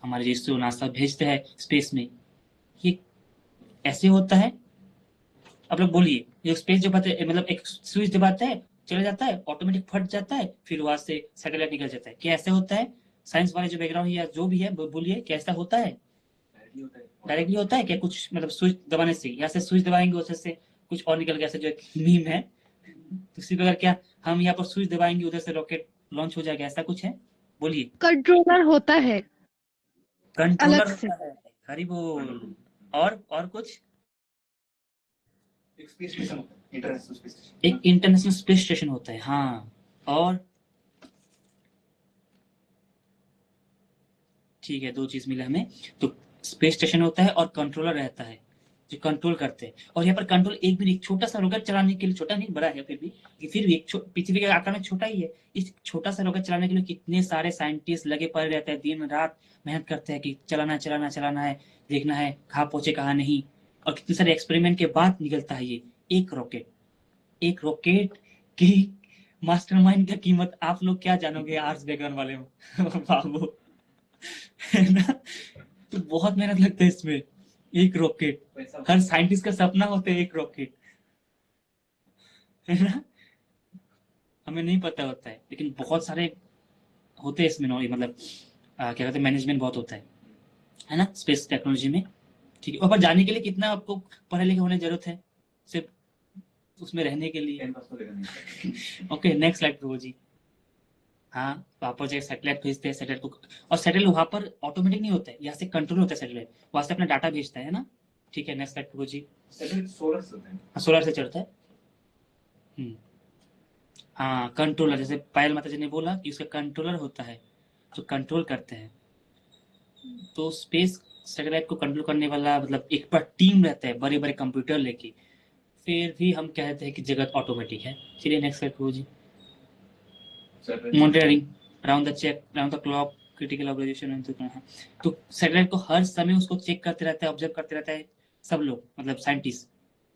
हमारे जिसको नासा भेजते हैं स्पेस में, ये ऐसे होता है। अब लोग बोलिए, ये स्पेस जब आता है, मतलब एक स्विच दबाता है, चला जाता है, ऑटोमेटिक फट जाता है, फिर वहां से सैटेलाइट निकल जाता है, क्या ऐसे होता है? साइंस वाले जो बैकग्राउंड या जो भी है बोलिए, कैसा होता है? डायरेक्टली होता है क्या? कुछ मतलब स्विच दबाने से, यहाँ से स्विच दबाएंगे उधर से कुछ और निकल गया, जो एक मीम है, उसी प्रकार क्या हम यहाँ पर स्विच दबाएंगे उधर से रॉकेट लॉन्च हो जाएगा, ऐसा कुछ है? बोलिए। कंट्रोलर होता है कंट्रोलर अलग से। होता है, हरी बोल। और कुछ? एक स्पेस स्टेशन होता है, इंटरनेशनल स्पेस स्टेशन। एक इंटरनेशनल स्पेस स्टेशन होता है, हाँ। और ठीक है, 2 चीज मिला हमें। तो स्पेस स्टेशन होता है और कंट्रोलर रहता है जो कंट्रोल करते हैं। और यहाँ पर कंट्रोल एक भी नहीं, छोटा सा रॉकेट चलाने के लिए, छोटा नहीं बड़ा है फिर भी, एक पृथ्वी के आकार में छोटा ही है। इस छोटा सा रॉकेट चलाने के लिए कितने सारे साइंटिस्ट लगे पड़े रहते हैं, दिन रात मेहनत करते हैं कि चलाना है, देखना है कहाँ पहुंचे कहाँ नहीं। और कितने सारे एक्सपेरिमेंट के बाद निकलता है ये एक रॉकेट की मास्टरमाइंड का कीमत आप लोग क्या जानोगे आर्ट्स बैकग्राउंड वाले बाबू, है ना। तो बहुत मेहनत लगता है इसमें। एक रॉकेट, हर साइंटिस्ट का सपना होता है एक रॉकेट, है ना। हमें नहीं पता होता है, लेकिन बहुत सारे होते हैं इसमें नॉलेज, मतलब क्या कहते हैं, मैनेजमेंट बहुत होता है ना, स्पेस टेक्नोलॉजी में। ठीक है, और पर जाने के लिए कितना आपको पढ़े लिखे होने की जरूरत है, सिर्फ उसमें रहने के लिए। ओके, नेक्स्ट स्लाइड प्रभु जी। हाँ, वहाँ पर जो सैटेलाइट भेजते हैं, सैटेलाइट को, और सैटेलाइट वहाँ पर ऑटोमेटिक नहीं होता है, यहाँ से कंट्रोल होता है सैटेलाइट, वहाँ से अपना डाटा भेजता है ना। ठीक है, नेक्स्ट स्लाइड प्रभु जी। सैटेलाइट सोलर से होता है। हाँ, सोलर से चलता है। हाँ, कंट्रोलर, जैसे पायल माता जी ने बोला कि उसका कंट्रोलर होता है जो कंट्रोल करते हैं। तो स्पेस सैटेलाइट को कंट्रोल करने वाला मतलब एक पर टीम रहता है, बड़े बड़े कंप्यूटर लेके, फिर भी हम कहते हैं कि जगत ऑटोमेटिक है। चलिए नेक्स्ट स्लाइड प्रभु जी। Monitoring round the clock, critical observation. तो सैटेलाइट को हर समय उसको चेक करते रहता है, ऑब्जर्व करते रहता है सब लोग, मतलब साइंटिस्ट,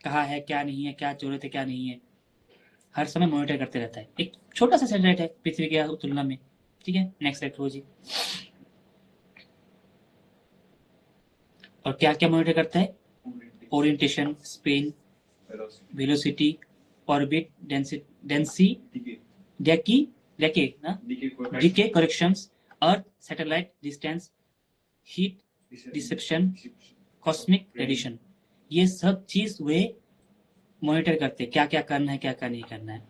कहाँ है क्या नहीं है, क्या जरूरत है क्या नहीं है, हर समय मॉनिटर करते रहता है। एक छोटा सा सैटेलाइट है पृथ्वी की तुलना में। ठीक है, नेक्स्ट स्लाइड प्रभु जी। और क्या क्या मॉनिटर करता है? Orientation, spin, velocity, orbit, decay corrections, earth satellite distance, heat reception, cosmic radiation. ये सब चीज वे मॉनिटर करते हैं, क्या क्या करना है क्या क्या नहीं करना है।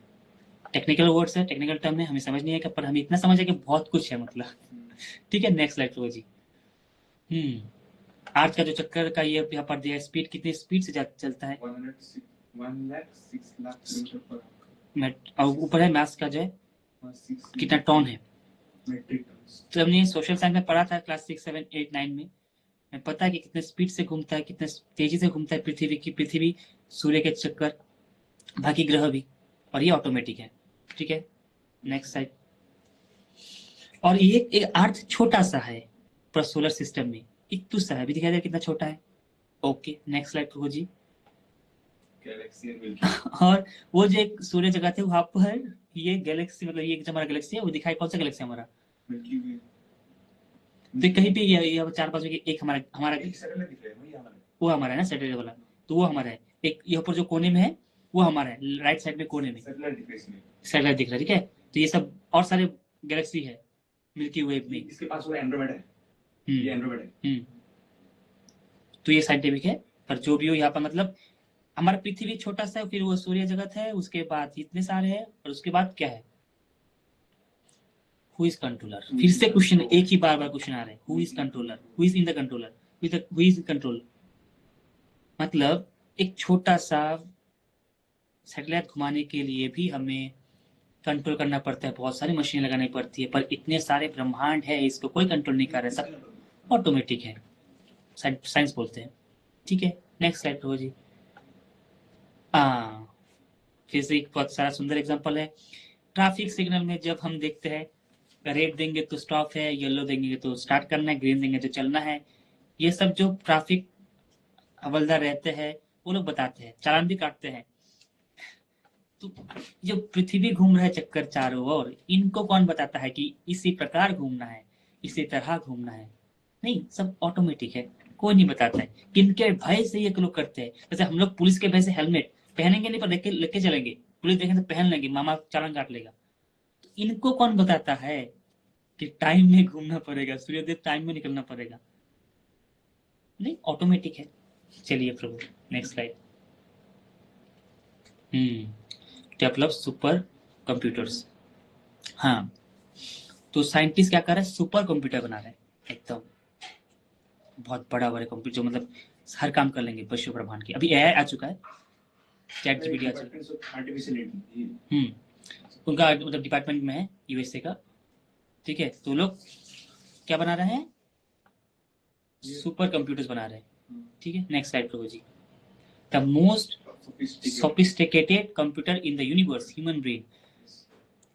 टेक्निकल वर्ड्स है, टेक्निकल टर्म है, हमें समझ नहीं है, पर हमें इतना समझ है कि बहुत कुछ है मतलब। ठीक है, नेक्स्ट स्लाइड प्रभु जी। आज का जो चक्कर का ये यहाँ पर दिया है, स्पीड कितनी स्पीड से चलता है, 1,06,00,000 किलोमीटर पर और ऊपर है मास का जो है कितना टन है। Metric ton. तो हमने सोशल साइंस में पढ़ा था क्लास 6, 7, 8, 9 में। हमें पता है कि कितने स्पीड से घूमता है, कितने तेजी से घूमता है पृथ्वी, सूर्य के चक्कर, बाकी ग्रह भी, और ये ऑटोमेटिक है। ठीक है, नेक्स्ट स्लाइड। और ये एक अर्थ छोटा सा है पर सोलर सिस्टम में इतना सा है, अभी दिखाई दे कितना छोटा है। Okay, next slide Prabhu ji. Galaxy and milky way. और वो जो एक सूर्य जगह थे वहां पर ये गैलेक्सी, मतलब ये जो हमारा गैलेक्सी है वो दिखाई, कौन सा गैलेक्सी हमारा, मिल्की वे। तो कहीं पे ये 4-5 में एक हमारा एक सैटेलाइट दिख रहा है, वही हमारा है। वो हमारा है ना सैटेलाइट वाला, तो वो हमारा है। एक यहाँ पर जो कोने में है वो हमारा है, राइट साइड में कोने में सैटेलाइट दिख रहा है इसमें। सैटेलाइट दिख रहा है। ठीक है, तो ये सब और सारे गैलेक्सी है मिल्की वे में। इसके पास वो एंड्रोमेडा है, ये एंड्रोमेडा है। तो ये साइंटिफिक है, पर जो भी हो यहाँ पर मतलब हमारा पृथ्वी छोटा सा है, फिर वो सूर्य जगत है, उसके बाद इतने सारे हैं, और उसके बाद क्या है, हु इज कंट्रोलर। फिर से क्वेश्चन, एक ही बार क्वेश्चन आ रहा है, who is controller, who is in the controller, who is control. मतलब एक छोटा सा सैटेलाइट घुमाने के लिए भी हमें कंट्रोल करना पड़ता है, बहुत सारी मशीन लगानी पड़ती है, पर इतने सारे ब्रह्मांड है, इसको कोई कंट्रोल नहीं कर रहा है, सब ऑटोमेटिक है, साइंस बोलते हैं। ठीक है, नेक्स्ट स्लाइड हो जी। फिर से एक बहुत सारा सुंदर एग्जांपल है। ट्रैफिक सिग्नल में जब हम देखते हैं रेड देंगे तो स्टॉप है, येलो देंगे तो स्टार्ट करना है, ग्रीन देंगे तो चलना है। ये सब जो ट्रैफिक हवलदार रहते हैं वो लोग बताते हैं, चालान भी काटते हैं। तो जो पृथ्वी घूम रहा है चक्कर चारों ओर, इनको कौन बताता है कि इसी प्रकार घूमना है, इसी तरह घूमना है? नहीं, सब ऑटोमेटिक है, कोई नहीं बताता है। किनके भय से ये लोग करते हैं? जैसे हम लोग पुलिस के भय से हेलमेट पहनेंगे नहीं, पर लेके चलेंगे, पुलिस देखेंगे तो पहन लेंगे, मामा चालान काट लेगा। तो इनको कौन बताता है कि टाइम में घूमना पड़ेगा, सूर्योदय टाइम में निकलना पड़ेगा? नहीं, ऑटोमेटिक है। चलिए Prabhu, next slide. Develop super computers. हाँ, तो साइंटिस्ट क्या कर रहा है, सुपर कंप्यूटर बना रहे हैं, एकदम बहुत बड़ा कंप्यूटर जो मतलब हर काम कर लेंगे विश्व ब्रह्मांड की। अभी एआई आ चुका है, चैट जीपीटी आजकल आर्टिफिशियल उनका मतलब डिपार्टमेंट में है यूएसए का, ठीक है। तो लोग क्या बना रहे हैं, सुपर कंप्यूटर्स बना रहे हैं, ठीक है। नेक्स्ट स्लाइड पर जी। The most sophisticated computer in the universe, human brain.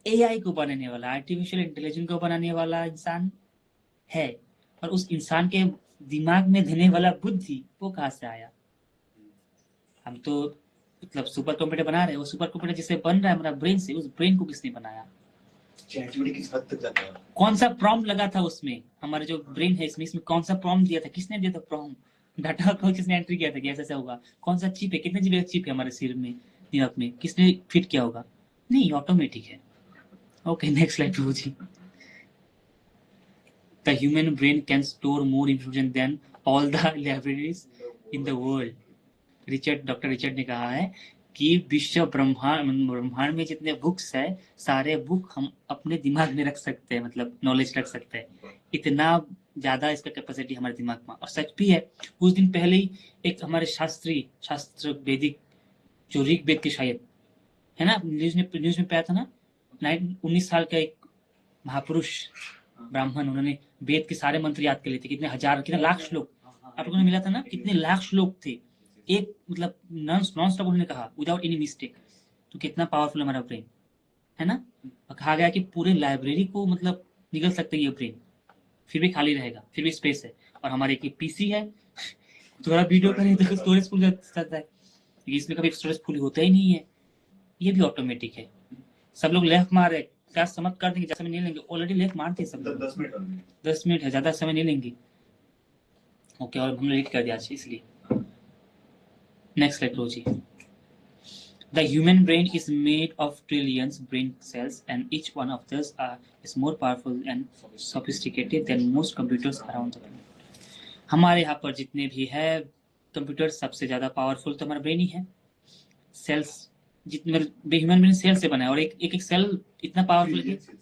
AI को बनाने वाला, आर्टिफिशियल इंटेलिजेंस को बनाने वाला इंसान है, और उस इंसान के दिमाग में देने वाला बुद्धि वो कहाँ से आया? हम तो मतलब सुपर कंप्यूटर बना रहे हैं, वो सुपर कंप्यूटर जिससे बन रहा है हमारा ब्रेन से, उस ब्रेन को किसने बनाया? चैट जीपीटी किस हद तक जाता है? कौन सा प्रॉम्प्ट लगा था उसमें? हमारा जो ब्रेन है इसमें कौन सा प्रॉम्प्ट दिया था? किसने दिया था प्रॉम्प्ट? डाटा को किसने एंट्री किया था कि ऐसा ऐसा होगा? कौन सा चिप है, कितने जीबी का चिप है हमारे सिर में, दिमाग में, किसने फिट किया होगा? नहीं, ऑटोमेटिक है। ओके, नेक्स्ट स्लाइड पे जी। The human brain can store more information than all the libraries in the world. Doctor Richard ने कहा है कि विश्व ब्रह्मांड में जितने बुक्स है, सारे बुक हम अपने दिमाग में रख सकते हैं, मतलब नॉलेज रख सकते हैं। इतना ज्यादा इसका कैपेसिटी हमारे दिमाग में। और सच भी है, कुछ दिन पहले ही एक हमारे शास्त्र वैदिक जो ऋग्वेद के शायद है ना, न्यूज में पाया था ना, 19 साल का एक महापुरुष ब्राह्मण, उन्होंने वेद के सारे मंत्र याद कर लिए थे। कितने लाख श्लोक आप लोगों ने मिला था ना, कितने लाख श्लोक थे एक, मतलब नॉन स्टॉप उन्होंने कहा विदाउट एनी मिस्टेक। तो कितना पावरफुल हमारा ब्रेन है ना। और कहा गया कि पूरे लाइब्रेरी को मतलब निकल सकते हैं ये ब्रेन, फिर भी खाली रहेगा, फिर भी स्पेस है। और हमारे एक पीसी है, थोड़ा वीडियो करें तो स्टोरेज फुल जाता है, इसमें कभी स्टोरेज फुल होता ही नहीं है। ये भी ऑटोमेटिक है। सब लोग लेफ्ट मार रहे, क्या समझ कर देंगे, समय नहीं लेंगे, ऑलरेडी लेफ्ट मारते हैं सब लोग। 10 मिनट है, ज्यादा समय नहीं लेंगे। ओके, और हमने रीड कर दिया इसलिए। नेक्स्ट स्लाइड लो जी। The human brain is made of trillions brain cells, and each one of those is more powerful and sophisticated than most computers around the world. हमारे यहाँ पर जितने भी है कंप्यूटर, सबसे ज्यादा पावरफुल तो हमारा ब्रेन ही है। सेल्स जितने ह्यूमन ब्रेन सेल से बना है, और एक सेल इतना पावरफुल है कि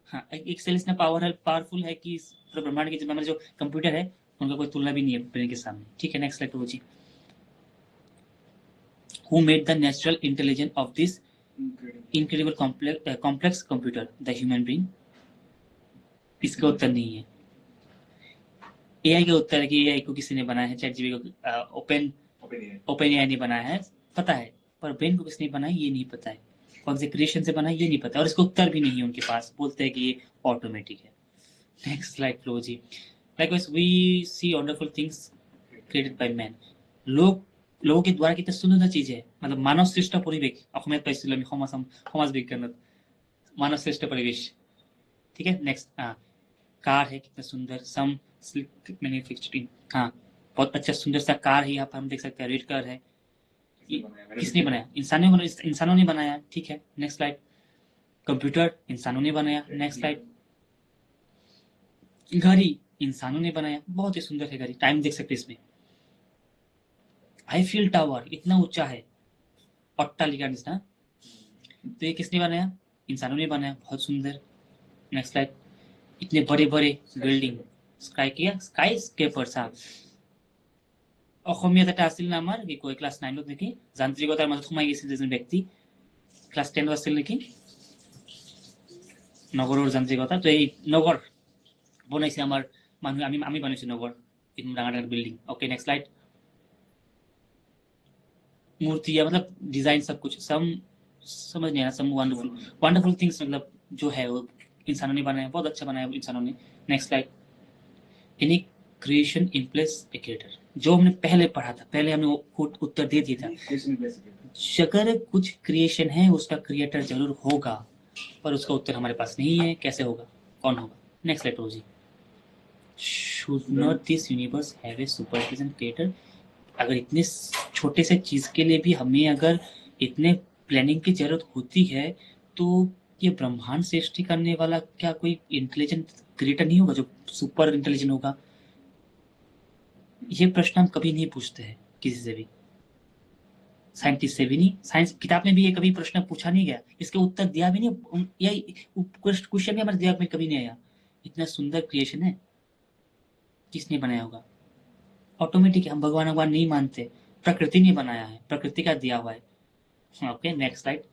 हाँ, एक सेल इतना पावरफुल है कि पूरे ब्रह्मांड के हमारे जो कंप्यूटर है उनका कोई तुलना भी नहीं है ब्रेन के सामने, ठीक है। नेक्स्ट स्लाइड हो जी। Who made the natural intelligence of this incredible complex computer, the human brain? इसका उत्तर नहीं है। एआई का उत्तर है कि एआई को किसी ने बनाया है, चैट जीपीटी को ओपन एआई ने बनाया है, पता है। पर ब्रेन को किसने बनाया ये नहीं पता है, कौन से क्रिएशन से बना ये नहीं पता, और इसका उत्तर भी नहीं है उनके पास। बोलते हैं कि ये ऑटोमेटिक है। नेक्स्ट स्लाइड लो जी। Likewise, we see wonderful things created by man. लोगों के द्वारा कितने सुंदर चीजें है, मतलब मानव श्रेष्ठ परिवेश, অসমীয়াত পাইছিলো আমি সমাজ বিজ্ঞানত, मानव श्रेष्ठ परिवेश, ठीक है। नेक्स्ट कार है, कितना सुंदर, सम स्लिक मैन्युफैक्चरिंग, हाँ बहुत अच्छा सुंदर सा कार है, यहाँ पर हम देख सकते हैं रेड कलर है। किसने बनाया? इंसानों ने बनाया, ठीक है। Next slide. कंप्यूटर इंसानों ने बनाया। Next slide. घड़ी इंसानों ने बनाया, बहुत ही सुंदर है घड़ी, टाइम देख सकते हैं इसमें। आईफिल टावर इतना ऊंचा है, अट्टालिका ना, तो ये किसने बनाया? इंसानों ने बनाया, बहुत सुंदर। Next slide. इतने बड़े बड़े बिल्डिंग, स्काई स्केपर सा অসমীয়াত এটা আছিল না আমাৰ, কি কয় ক্লাছ 9ত নেকি, যান্ত্ৰিকতাৰ মাজত সোমাই গৈছিল যেজন ব্যক্তি, ক্লাছ 10ত আছিল নেকি, নগৰৰ যান্ত্ৰিকতা। তো এই নগৰ বনাইছে আমাৰ মানুহ, আমি বনাইছো নগৰ, ইমান ডাঙৰ ডাঙৰ বিল্ডিং। Okay, next slide. मूर्तियां, मतलब डिजाइन, सब कुछ समझ नहीं आया, सम वंडरफुल थिंग्स, मतलब जो है वो इंसानों ने बनाया, बहुत अच्छा बनाया इंसानों ने। Next slide. Any creation in place a creator, जो हमने पहले पढ़ा था, पहले हमने उत्तर दे दिया था, अगर कुछ क्रिएशन है उसका क्रिएटर जरूर होगा, पर उसका उत्तर हमारे पास नहीं है। कैसे होगा, कौन होगा? नेक्स्ट स्लाइड रोजी। Should not this universe have a super intelligent creator? अगर इतने छोटे से चीज के लिए भी हमें अगर इतने प्लानिंग की जरूरत होती है, तो ये ब्रह्मांड सृष्टि करने वाला क्या कोई इंटेलिजेंट क्रिएटर नहीं होगा जो सुपर इंटेलिजेंट होगा? ये प्रश्न हम कभी नहीं पूछते हैं किसी से भी, साइंटिस्ट से भी नहीं। साइंस किताब में भी ये कभी प्रश्न पूछा नहीं गया, इसके उत्तर दिया भी नहीं, यही क्वेश्चन भी हमारे दिमाग में कभी नहीं आया। इतना सुंदर क्रिएशन है, किसने बनाया होगा? ऑटोमेटिक। हम भगवान नहीं मानते, प्रकृति ने बनाया है, प्रकृति का दिया हुआ है। Okay, next slide.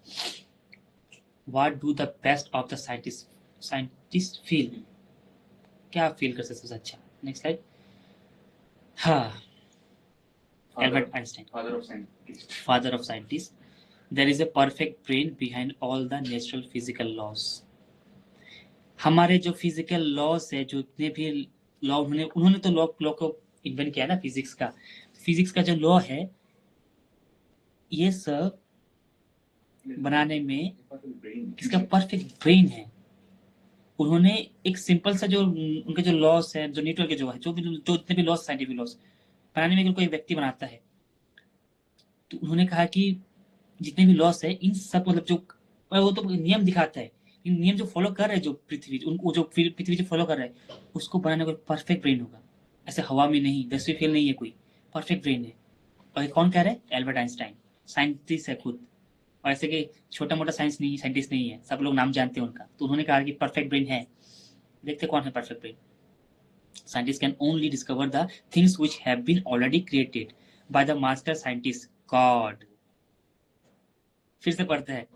What do the best of the scientists feel? क्या फील कर सकते सबसे अच्छा? Next slide. हाँ, Albert Einstein, Father of science. father of scientists. There is a perfect brain behind all the natural physical laws. हमारे जो physical laws है, जो इतने भी लॉ उन्होंने तो लॉ को इन्वेंट किया ना, फिजिक्स का जो लॉ है, ये सब बनाने में इसका परफेक्ट ब्रेन है. उन्होंने एक सिंपल सा जो उनके जो लॉस है, जो न्यूटन के जो है, जो जितने भी लॉस, साइंटिफिक लॉस बनाने में अगर कोई व्यक्ति बनाता है, तो उन्होंने कहा कि जितने भी लॉस है, इन सब मतलब जो वो तो नियम दिखाता है, इन नियम जो फॉलो कर रहे हैं जो पृथ्वी, उनको जो पृथ्वी जो फॉलो कर रहा है, उसको बनाने का परफेक्ट ब्रेन होगा. ऐसे हवा में नहीं, 10वीं फेल नहीं है कोई, परफेक्ट ब्रेन है. और ये कौन कह रहा है? एल्बर्ट आइंस्टाइन, साइंटिस्ट है खुद. और ऐसे कि छोटा मोटा साइंटिस्ट नहीं है, सब लोग नाम जानते हैं उनका. तो उन्होंने कहा कि परफेक्ट ब्रेन है. देखते कौन है perfect brain. Scientists can only discover the things which have been already created by the master scientist God. फिर से पढ़ते हैं.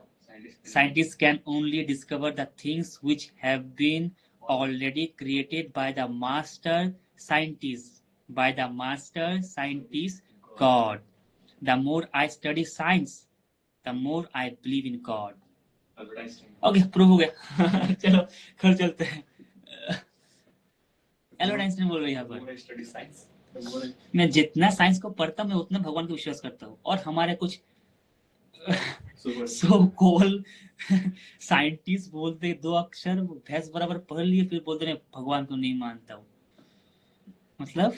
Scientists can only discover the things which have been already created by the master scientist God. The more I study science, the more I believe in God. Okay, prove हो गया. चलो घर चलते हैं. एल्बर्ट आइंस्टाइन बोल रहे हैं यहाँ पर, मैं जितना साइंस को पढ़ता हूँ, मैं उतना भगवान को विश्वास करता हूँ. और हमारे कुछ सो कॉल साइंटिस्ट बोलते 2 अक्षर भैंस बराबर पढ़ लिए, फिर बोलते हैं भगवान को नहीं मानता हूँ. मतलब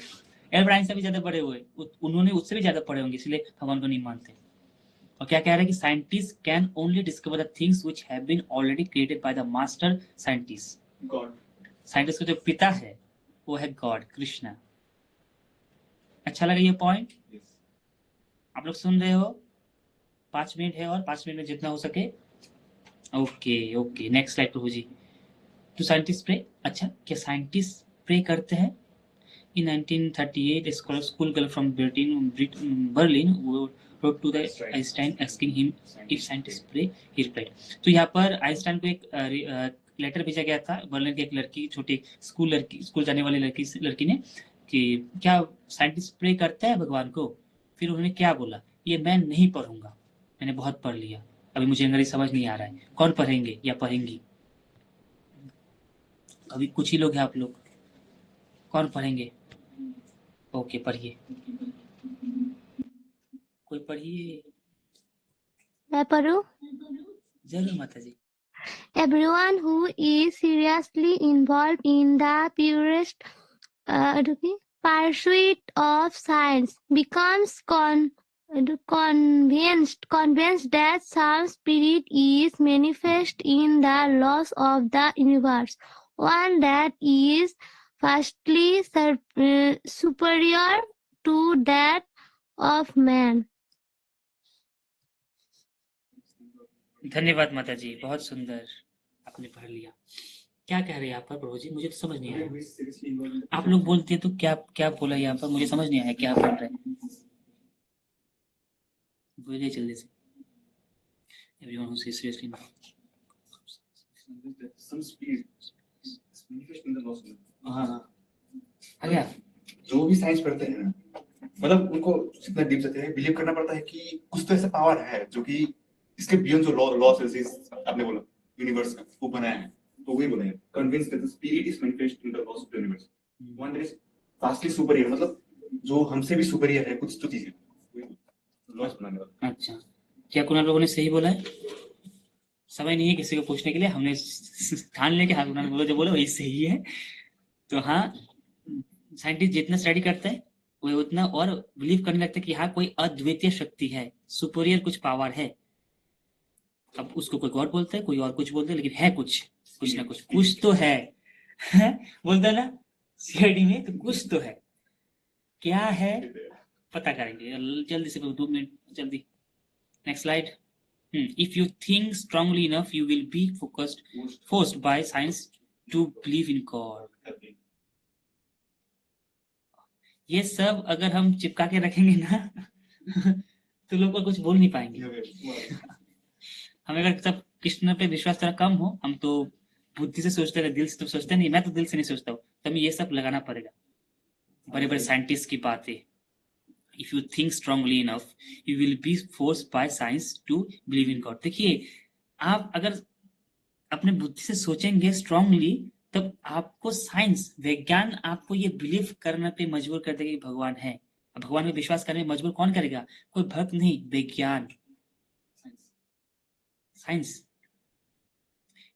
एल्बर्ट आइंस्टाइन भी ज्यादा पढ़े हुए, उन्होंने उससे भी ज्यादा पढ़े होंगे, इसलिए भगवान को नहीं मानते. और क्या कह रहे हैं कि scientist can only discover the things which have been already created by the master scientist. God, scientist का जो पिता है वो है गॉड, कृष्णा. अच्छा लगा ये पॉइंट? आप लोग सुन रहे हो? 5 मिनट है और 5 मिनट में जितना हो सके. ओके, नेक्स्ट स्लाइड प्रभु जी. Two scientist pray. अच्छा, क्या साइंटिस्ट प्रे करते हैं? In 1938, a school girl from Berlin wrote to the Einstein asking him if scientists pray. He replied. तो यहाँ पर आइंस्टाइन को एक लेटर भेजा गया था बर्लिन की एक लड़की, छोटी स्कूल जाने वाली लड़की ने, कि क्या साइंटिस्ट प्रे करता है भगवान को? फिर उन्होंने क्या बोला? ये मैं नहीं पढ़ूंगा, मैंने बहुत पढ़ लिया, अभी मुझे अंग्रेजी समझ नहीं आ रहा है. कौन पढ़ेंगे या पढ़ेंगी? अभी कुछ ही लोग हैं आप लोग. कौन पढ़ेंगे? ओके, पढ़िए. कोई पढ़िए. मैं पढ़ूं? जरूर माता जी. Everyone who is seriously involved in the purest pursuit of science becomes convinced that some spirit is manifest in the laws of the universe, one that is vastly superior to that of man. धन्यवाद माता जी, बहुत सुंदर आपने पढ़ लिया. क्या कह रहे हैं आप पर प्रभु जी? मुझे तो समझ नहीं आया. आप लोग बोलते हैं तो क्या बोला यहाँ पर, मुझे समझ नहीं आया क्या बोल रहे हैं. बोलिए जल्दी से. Everyone who says seriously now. Some spirit manifest in the laws. हाँ, आ गया. जो भी साइंस पढ़ते हैं ना, मतलब उनको जितना डीप सकते हैं, बिलीव करना पड़ता है कि कुछ तो ऐसा पावर है जो कि इसके बियॉन्ड जो लॉस आपने बोला यूनिवर्स का वो बनाया है. तो वही बोला है, convince that the spirit is manifest in the loss of the universe, one that is vastly superior, मतलब जो हमसे भी सुपीरियर है कुछ तो चीजें, लॉस बनाने वाला. अच्छा, क्या कुणाल लोगों ने सही बोला है? समय नहीं है किसी को पूछने के लिए, हमने ठान लिया कि हाँ कुणाल बोलो, जो बोलो वही सही है. तो हाँ, साइंटिस्ट जितना स्टडी करता है वो उतना और बिलीव करने लगता है कि हाँ कोई अद्वितीय शक्ति है, सुपीरियर कुछ पावर है. अब उसको कोई और बोलता है, कोई और कुछ बोलता है, लेकिन है कुछ ना कुछ तो है. बोलता है ना सीआईडी में, तो कुछ तो है. क्या है पता करेंगे जल्दी से, 2 मिनट जल्दी. Next slide. If you think strongly enough, you will be forced by science to believe in God. ये सब अगर हम चिपका के रखेंगे ना तो लोग कुछ बोल नहीं पाएंगे। ये- हमें अगर सब कृष्ण पे विश्वास थोड़ा कम हो, हम तो बुद्धि से सोचते रहे, दिल से तो सोचते नहीं, मैं तो दिल से नहीं सोचता हूँ, तो हमें ये सब लगाना पड़ेगा। बड़े बड़े साइंटिस्ट की बातें, if you think strongly enough you will be forced by science to believe in God. देखिए, आप अगर अपने बुद्धि से सोचेंगे स्ट्रांगली, तब आपको साइंस, विज्ञान आपको ये बिलीव करने पे मजबूर कर देगा कि भगवान है। भगवान में विश्वास करने में मजबूर कौन करेगा? कोई भक्त नहीं, विज्ञान, साइंस।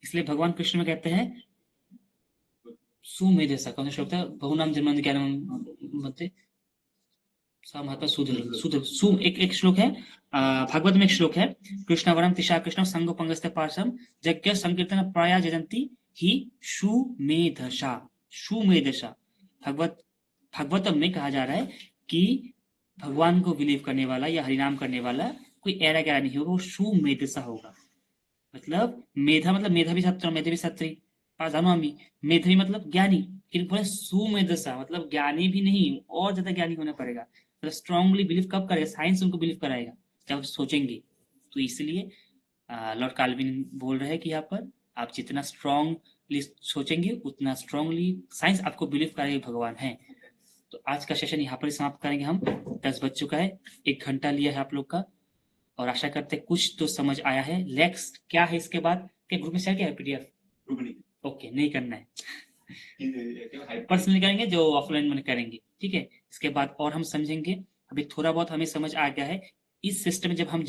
इसलिए भगवान कृष्ण में कहते हैं सुमेध ऐसा, कौन सा श्लोक था? बहुनाम जन्म ज्ञानम मते महात्मा सुधर सुधर सु, एक श्लोक है भागवत में, एक श्लोक है, कृष्णवरम तिशा कृष्ण संगो पंगस्ते पार्सम यज्ञ संकीर्तन प्राया जयंती ही सुमेधशा। सुमेधशा भागवतम में कहा जा रहा है कि भगवान को बिलीव करने वाला या हरिनाम करने वाला कोई एरा गैरा नहीं होगा, वो सुमेधसा होगा। मतलब मेधा मतलब मेधावी छात्र, मेधावी छात्री जानो आमी, मेधावी मतलब ज्ञानी, लेकिन पूरे सुमेधसा मतलब ज्ञानी भी नहीं, और ज्यादा ज्ञानी होना पड़ेगा। मतलब स्ट्रांगली बिलीव कब करेगा? साइंस उनको बिलीव कराएगा जब सोचेंगे। तो इसलिए लॉर्ड काल्विन बोल रहे हैं कि यहाँ पर आप जितना स्ट्रांगली सोचेंगे उतना स्ट्रांगली साइंस आपको बिलीव कराएगी भगवान है। तो आज का सेशन यहाँ पर समाप्त करेंगे हम। 10 बज चुका है, 1 घंटा लिया है आप लोग का, और आशा करते हैं कुछ तो समझ आया है। नेक्स्ट क्या है इसके बाद? क्या ग्रुप में शेयर किया है पीडीएफ? ओके, नहीं करना है, पर्सनली करेंगे, जो ऑफलाइन में करेंगे, ठीक है। इसके बाद और हम समझेंगे। अभी थोड़ा बहुत हमें समझ आ गया है। इस सिस्टम में जब हम